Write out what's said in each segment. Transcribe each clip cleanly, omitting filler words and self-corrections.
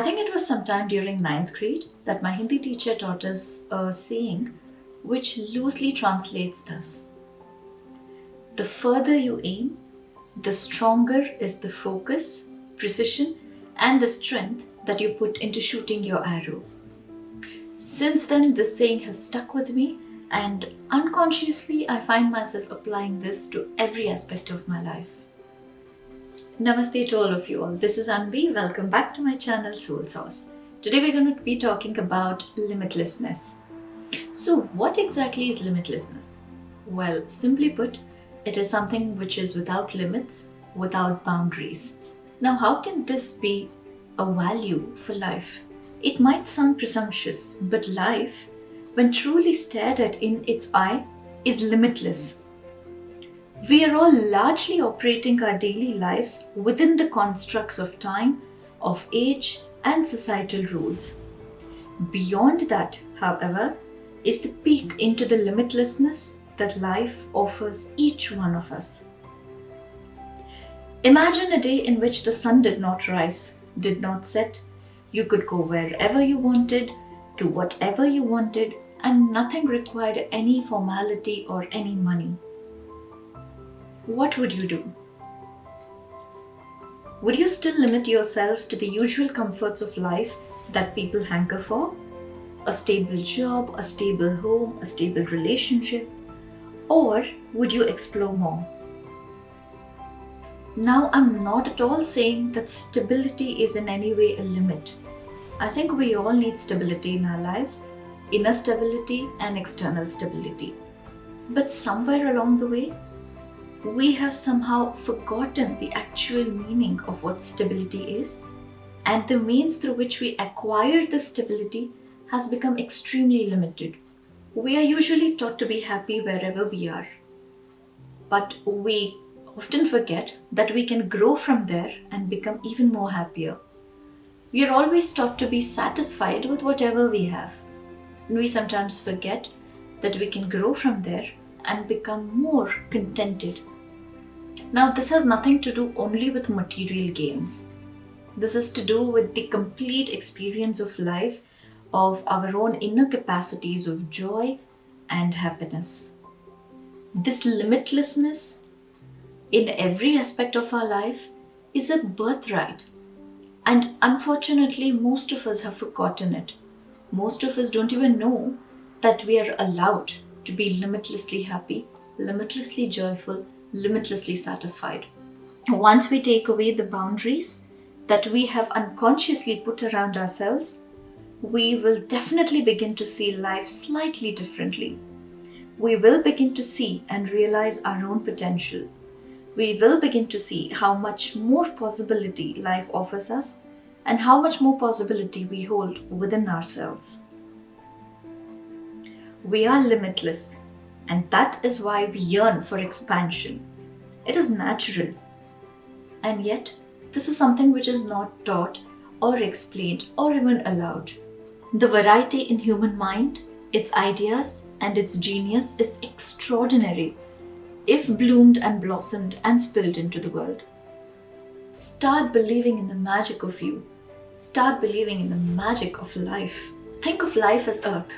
think it was sometime during ninth grade that my Hindi teacher taught us a saying which loosely translates thus: the further you aim, the stronger is the focus, precision, and the strength that you put into shooting your arrow. Since then, this saying has stuck with me, and unconsciously, I find myself applying this to every aspect of my life. Namaste to all of you all. This is Anvi. Welcome back to my channel Soul Sauce. Today we're going to be talking about limitlessness. So, what exactly is limitlessness? Well, simply put, it is something which is without limits, without boundaries. Now, how can this be a value for life? It might sound presumptuous, but life, when truly stared at in its eye, is limitless. We are all largely operating our daily lives within the constructs of time, of age, and societal rules. Beyond that, however, is the peek into the limitlessness that life offers each one of us. Imagine a day in which the sun did not rise, did not set. You could go wherever you wanted, do whatever you wanted, and nothing required any formality or any money. What would you do? Would you still limit yourself to the usual comforts of life that people hanker for? A stable job, a stable home, a stable relationship? Or would you explore more? Now, I'm not at all saying that stability is in any way a limit. I think we all need stability in our lives, inner stability and external stability. But somewhere along the way, we have somehow forgotten the actual meaning of what stability is, and the means through which we acquire this stability has become extremely limited. We are usually taught to be happy wherever we are, but we often forget that we can grow from there and become even more happier. We are always taught to be satisfied with whatever we have, and we sometimes forget that we can grow from there and become more contented. Now, this has nothing to do only with material gains. This is to do with the complete experience of life, of our own inner capacities of joy and happiness. This limitlessness in every aspect of our life is a birthright. And unfortunately, most of us have forgotten it. Most of us don't even know that we are allowed to be limitlessly happy, limitlessly joyful, limitlessly satisfied. Once we take away the boundaries that we have unconsciously put around ourselves, we will definitely begin to see life slightly differently. We will begin to see and realize our own potential. We will begin to see how much more possibility life offers us and how much more possibility we hold within ourselves. We are limitless, and that is why we yearn for expansion. It is natural. And yet, this is something which is not taught or explained or even allowed. The variety in human mind, its ideas, and its genius is extraordinary if bloomed and blossomed and spilled into the world. Start believing in the magic of you. Start believing in the magic of life. Think of life as earth.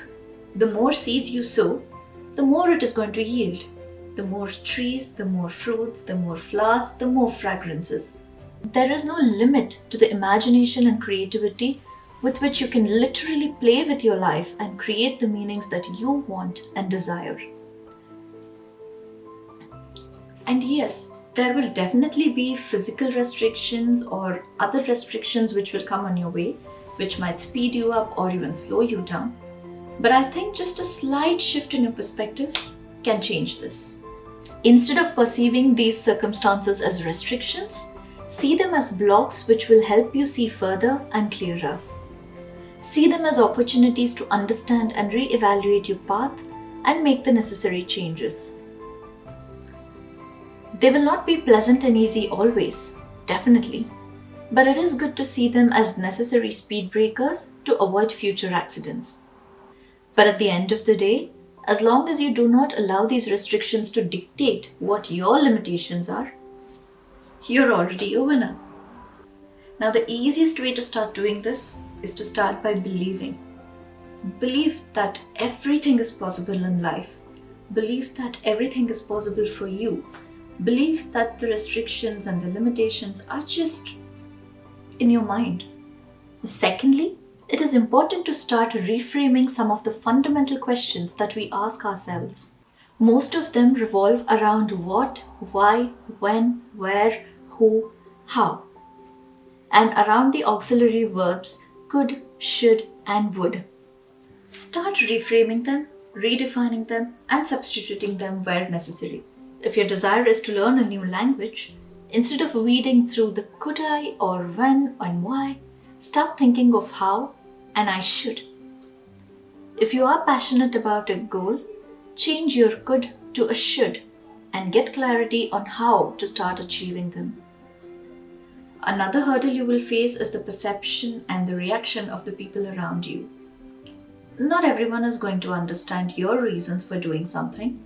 The more seeds you sow, the more it is going to yield. The more trees, the more fruits, the more flowers, the more fragrances. There is no limit to the imagination and creativity with which you can literally play with your life and create the meanings that you want and desire. And yes, there will definitely be physical restrictions or other restrictions which will come on your way, which might speed you up or even slow you down. But I think just a slight shift in your perspective can change this. Instead of perceiving these circumstances as restrictions, see them as blocks which will help you see further and clearer. See them as opportunities to understand and re-evaluate your path and make the necessary changes. They will not be pleasant and easy always, definitely, but it is good to see them as necessary speed breakers to avoid future accidents. But at the end of the day, as long as you do not allow these restrictions to dictate what your limitations are, you're already a winner. Now, the easiest way to start doing this is to start by believing. Believe that everything is possible in life. Believe that everything is possible for you. Believe that the restrictions and the limitations are just in your mind. Secondly, it is important to start reframing some of the fundamental questions that we ask ourselves. Most of them revolve around what, why, when, where, who, how, and around the auxiliary verbs could, should, and would. Start reframing them, redefining them, and substituting them where necessary. If your desire is to learn a new language, instead of weeding through the could I or when and why, start thinking of how and I should. If you are passionate about a goal, change your could to a should and get clarity on how to start achieving them. Another hurdle you will face is the perception and the reaction of the people around you. Not everyone is going to understand your reasons for doing something.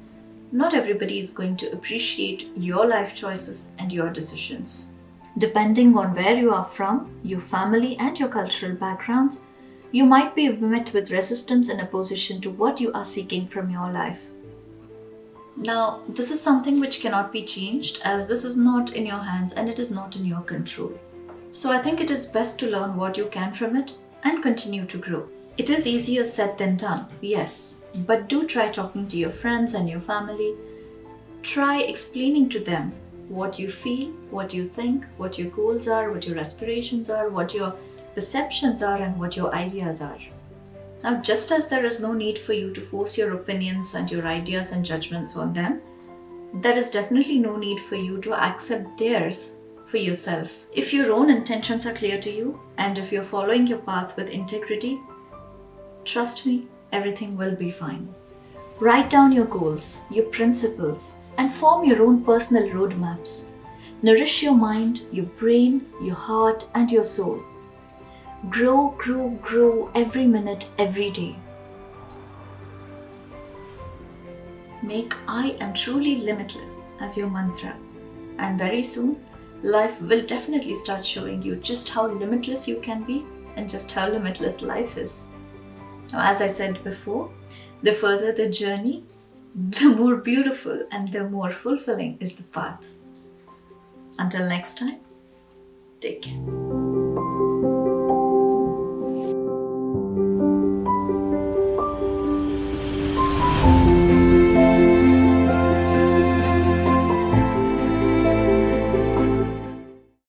Not everybody is going to appreciate your life choices and your decisions. Depending on where you are from, your family and your cultural backgrounds, you might be met with resistance and opposition to what you are seeking from your life. Now, this is something which cannot be changed, as this is not in your hands and it is not in your control. So I think it is best to learn what you can from it and continue to grow. It is easier said than done, yes, but do try talking to your friends and your family. Try explaining to them what you feel, what you think, what your goals are, what your aspirations are, what your perceptions are, and what your ideas are. Now, just as there is no need for you to force your opinions and your ideas and judgments on them, there is definitely no need for you to accept theirs for yourself. If your own intentions are clear to you, and if you're following your path with integrity, trust me, everything will be fine. Write down your goals, your principles, and form your own personal roadmaps. Nourish your mind, your brain, your heart, and your soul. Grow, grow, grow every minute, every day. Make I am truly limitless as your mantra. And very soon, life will definitely start showing you just how limitless you can be and just how limitless life is. Now, as I said before, the further the journey, the more beautiful and the more fulfilling is the path. Until next time, take care.